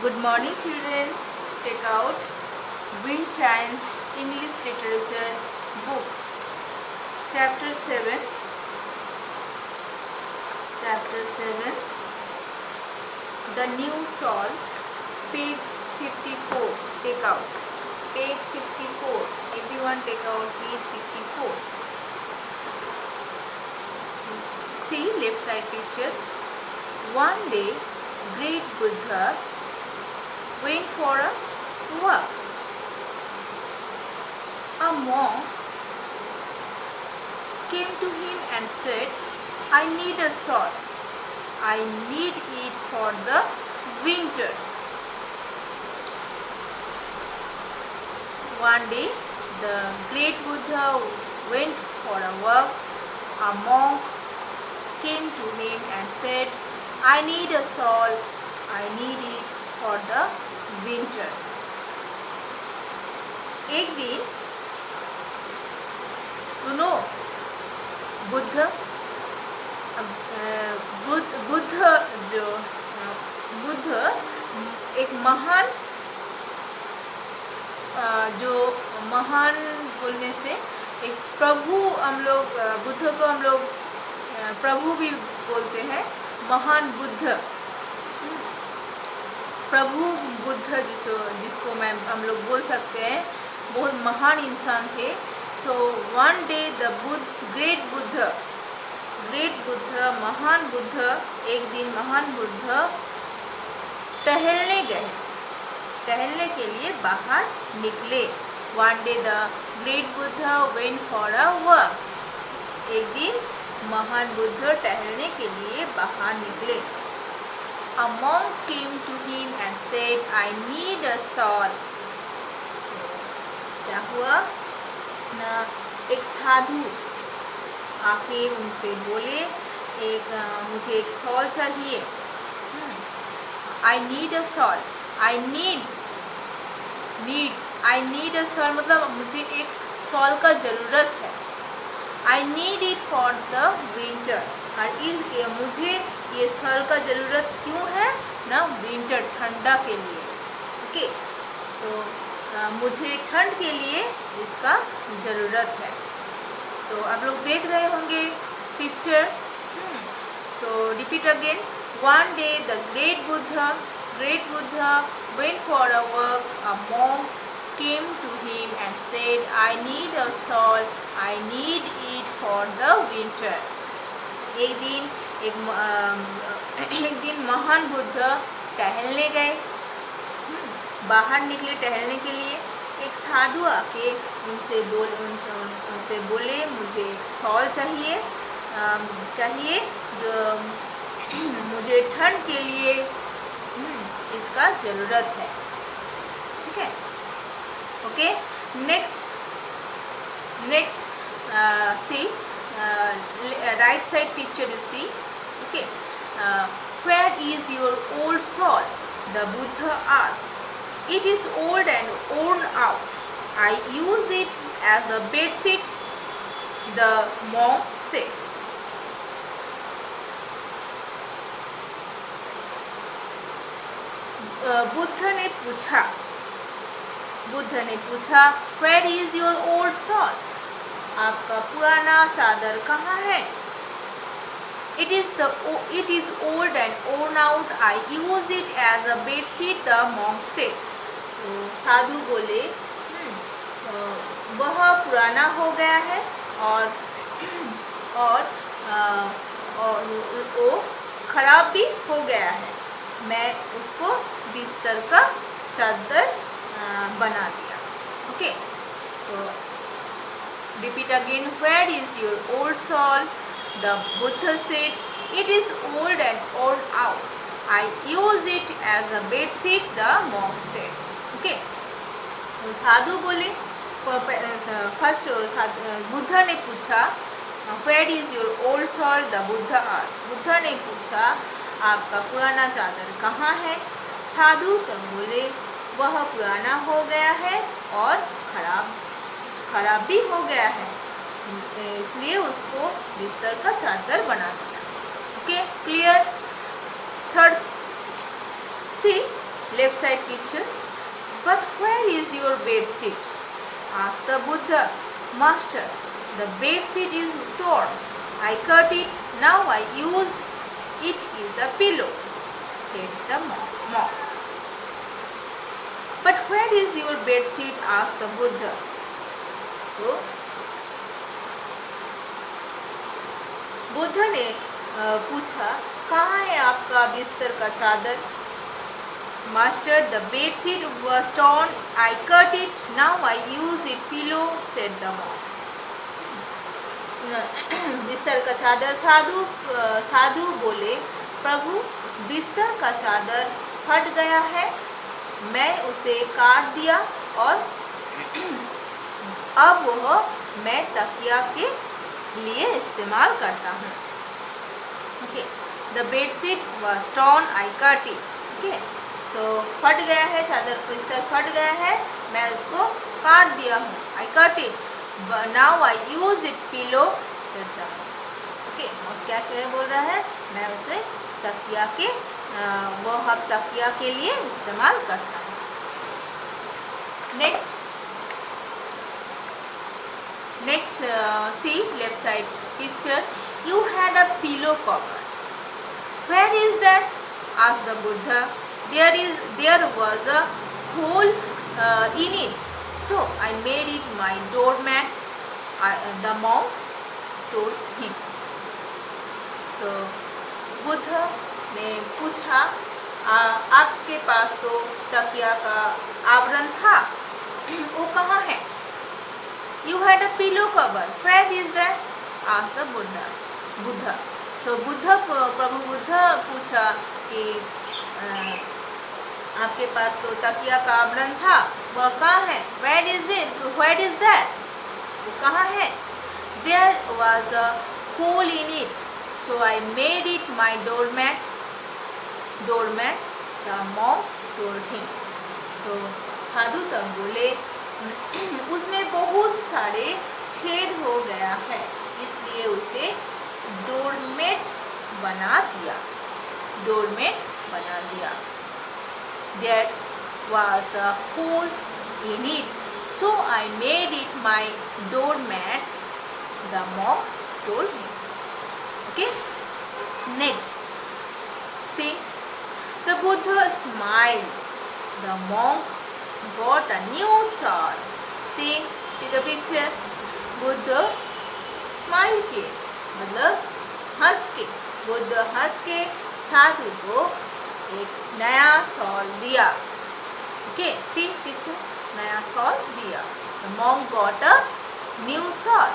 Good morning, children. Take out Wind Chimes English Literature book, Chapter 7. Chapter 7. The New Soul, page 54. Take out page 54. Everyone take out page 54. See left side picture. One day, great Buddha went for a walk. A monk came to him and said, I need a sword. I need it for the winters. One day, the great Buddha went for a walk. A monk came to him and said, I need a sword. I need it for the winters. एक दिन बुद्ध एक महान बोलने से एक प्रभु हम लोग बुद्ध को हम लोग प्रभु भी बोलते हैं। महान बुद्ध प्रभु बुद्ध जिसको हम लोग बोल सकते हैं, बहुत महान इंसान थे। So one day the great Buddha महान बुद्ध एक दिन महान बुद्ध टहलने गए, टहलने के लिए बाहर निकले। One day the great Buddha went for a walk. एक दिन महान बुद्ध टहलने के लिए बाहर निकले। A monk came to him and said, I need a sword. क्या हुआ ना, एक साधु आके उनसे बोले, मुझे एक सॉल चाहिए। I need a sword. I need a sword मतलब मुझे एक सॉल का ज़रूरत है। I need it for the winter. और मुझे ये सॉल का ज़रूरत क्यों है ना, विंटर ठंडा के लिए। ओके, तो मुझे ठंड के लिए इसका ज़रूरत है। तो आप लोग देख रहे होंगे picture. So repeat again. One day the great Buddha went for a walk. A monk came to him and said, I need a sword. I need it for the winter. एक दिन महान बुद्ध टहलने गए, बाहर निकले टहलने के लिए। एक साधु आके उनसे बोले मुझे एक सॉल चाहिए जो मुझे ठंड के लिए इसका ज़रूरत है। ठीक है, okay. Next C right side picture you see. Okay, where is your old sword? The Buddha asked. It is old and worn out. I use it as a bed sheet, the monk said. Buddha ने पूछा where is your old sword? आपका पुराना चादर कहाँ है? It is old and worn out. I use it as a bed sheet, the monk said. तो साधु बोले वह पुराना हो गया है और वो खराब भी हो गया है। मैं उसको बिस्तर का चादर बना दिया। ओके, तो repeat again. Where is your old sword? The Buddha said, it is old and worn out. I use it as a bed sheet, the monk said. Okay. तो साधु बोले, फर्स्ट बुद्ध ने पूछा where is your old sword? The Buddha asked. Buddha ने पूछा आपका पुराना चादर कहाँ है? साधु तो बोले वह पुराना हो गया है और खराब भी हो गया है, इसलिए उसको बिस्तर का चादर बना दिया। Okay, clear. Third see left side picture. But where is your bed sheet? Asked the Buddha. Master, the bed sheet is torn. I cut it. Now I use it as a pillow, said the monk. But where is your bed sheet? Asked the Buddha. तो बुद्ध ने पूछा, कहाँ है आपका बिस्तर का चादर? Master, the bed sheet was torn. I cut it. Now I use it pillow, said the monk. बिस्तर का चादर साधु बोले, प्रभु बिस्तर का चादर फट गया है, मैं उसे काट दिया और अब वह मैं तकिया के लिए इस्तेमाल करता हूँ. Okay, the bed sheet was torn, I cut it. Okay, so फट गया है, चादर बिस्तर फट गया है, मैं उसको काट दिया हूँ. आई cut it. Now I use it pillow, said the मोस. ओके, मोस क्या बोल रहा है? मैं उसे तकिया के वह अब तकिया के लिए इस्तेमाल करता हूँ. Next see left side picture. You had a pillow cover. Where is that? Asked the Buddha. There was a hole in it, so I made it my doormat, the monk told him. So Buddha ने पूछा, आपके पास तो तकिया का आवरण था, वो कहाँ है? You had a pillow cover. Where is that? Asked the Buddha. So प्रभु बुद्ध पूछा कि आपके पास तो तकिया का आवरण था, वह कहाँ है? Where is it? Where is that? वो कहाँ है? There was a hole in it, so I made it my doormat. The monk told him. So साधु तब बोले, उसमें बहुत सारे छेद हो गया है, इसलिए उसे डोरमेट बना दिया. There was a hole in it, so I made it my doormat, the monk told him. Okay, next see, the Buddha smiled. The monk got a new sword. See the picture. Buddha smile किए, मतलब हंस के. बुद्ध हंस के साधु को एक नया shawl दिया. ओके, सी पिक्चर, नया शॉल दिया. The monk got a new sword.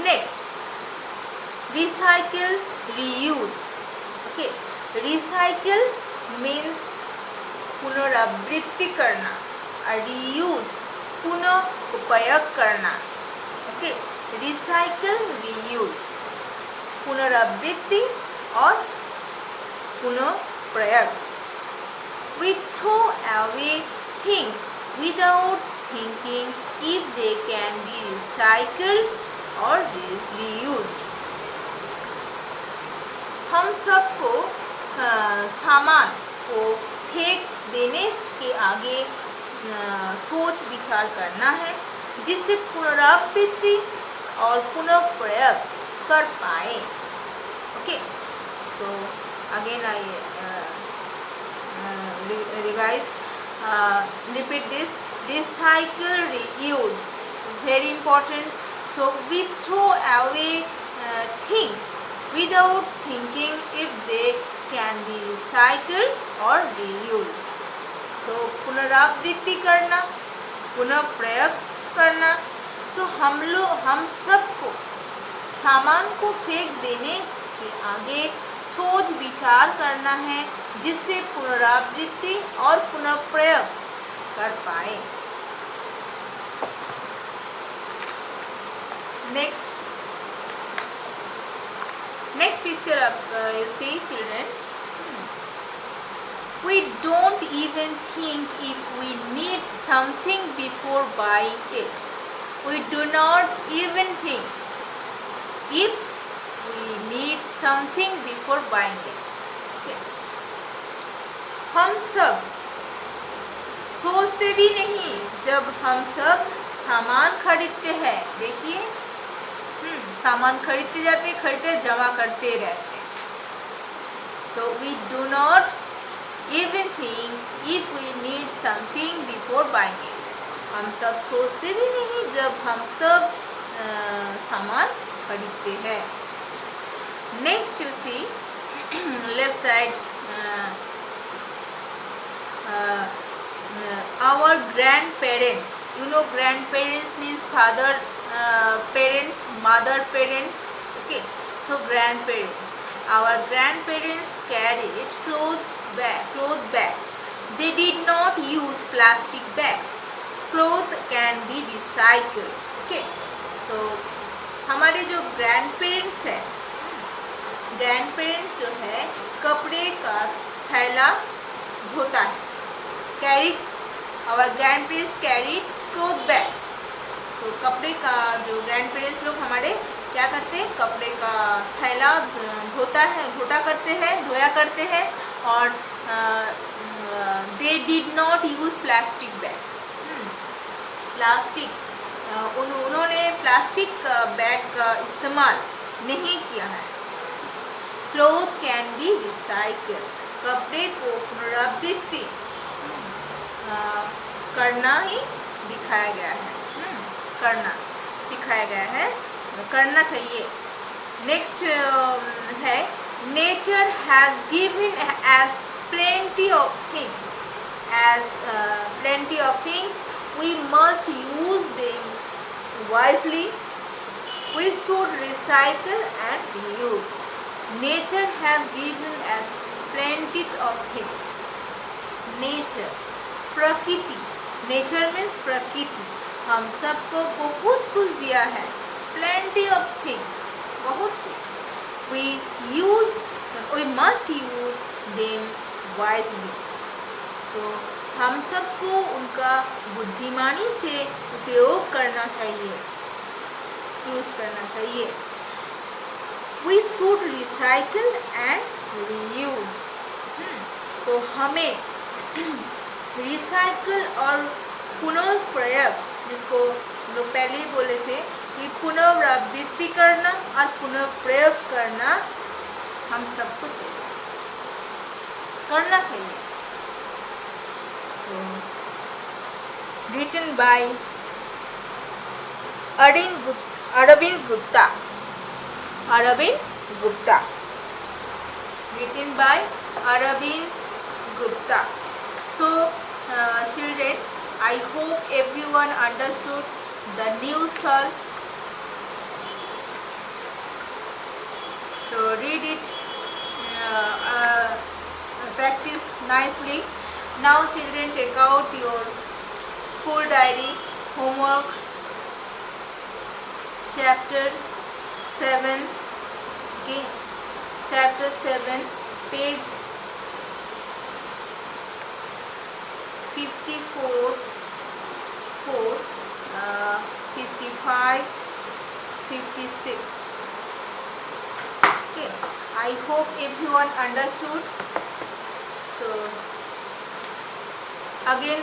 Next, recycle, reuse. Okay, recycle means पुनरावृत्ति करना, और reuse पुनः उपयोग करना. ओके, रिसाइकल, रीयूज, पुनरावृत्ति और पुनः प्रयोग. We throw away things without thinking if they can be recycled or reused. हम सबको सामान को फेंक देने के आगे सोच विचार करना है, जिससे पुनरावृत्ति और पुनः प्रयोग कर पाए. Okay, so again I revise, repeat this. Recycle, reuse is very important. So we throw away things without thinking if they can be recycled or reused. So पुनरावृत्ति करना, पुनः प्रयोग करना. So हम सबको सामान को फेंक देने के आगे सोच विचार करना है, जिससे पुनरावृत्ति और पुनः प्रयोग कर पाए. Next picture you see, children. We don't even think if we need something before buying it. We do not even think if we need something before buying it. Okay. हम सब सोचते भी नहीं जब हम सब सामान खरीदते हैं। देखिए, सामान खरीदते जाते जमा करते रहते। So we do not even think if we need something before buying it. हम सब सोचते भी नहीं जब हम सब सामान खरीदते हैं। Next you see left side our grandparents. You know grandparents means father parents, mother parents. Okay, so grandparents. Our grandparents carried cloth bags. They did not use plastic bags. Cloth can be recycled. Okay, so हमारे जो grandparents है, grandparents जो है कपड़े का थैला धोता है। Carried, our grandparents carried cloth bags. तो कपड़े का जो ग्रैंडपेरेंट्स लोग हमारे क्या करते हैं, कपड़े का थैला धोया करते हैं और they did not use plastic bags. उन्होंने प्लास्टिक बैग का इस्तेमाल नहीं किया है। क्लोथ कैन बी रिसाइकल, कपड़े को पुनरावृत्ति करना ही दिखाया गया है, करना सिखाया गया है, करना चाहिए। नेक्स्ट है nature has given us plenty of things, we must use them wisely. We should recycle and reuse. Nature has given us plenty of things. Nature, प्रकृति, nature means प्रकृति, हम सबको बहुत कुछ दिया है। Plenty of things, बहुत कुछ। We must use them wisely. So हम सबको उनका बुद्धिमानी से उपयोग करना चाहिए, यूज करना चाहिए। We should recycle and reuse. तो हमें रिसाइकल और पुनर्प्रयोग, जिसको लोग पहले ही बोले थे कि पुनरावृत्ति करना और पुनर्प्रयोग करना हम सबको करना चाहिए। So, written by Aravind Gupta. Written by Aravind Gupta. So, children, I hope everyone understood the new Sal. So read it, practice nicely. Now children, take out your school diary, homework, chapter 7, okay, chapter 7, page 54, 55, 56. Okay, I hope everyone understood. So again,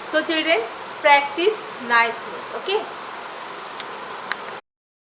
so children, practice nicely. Okay.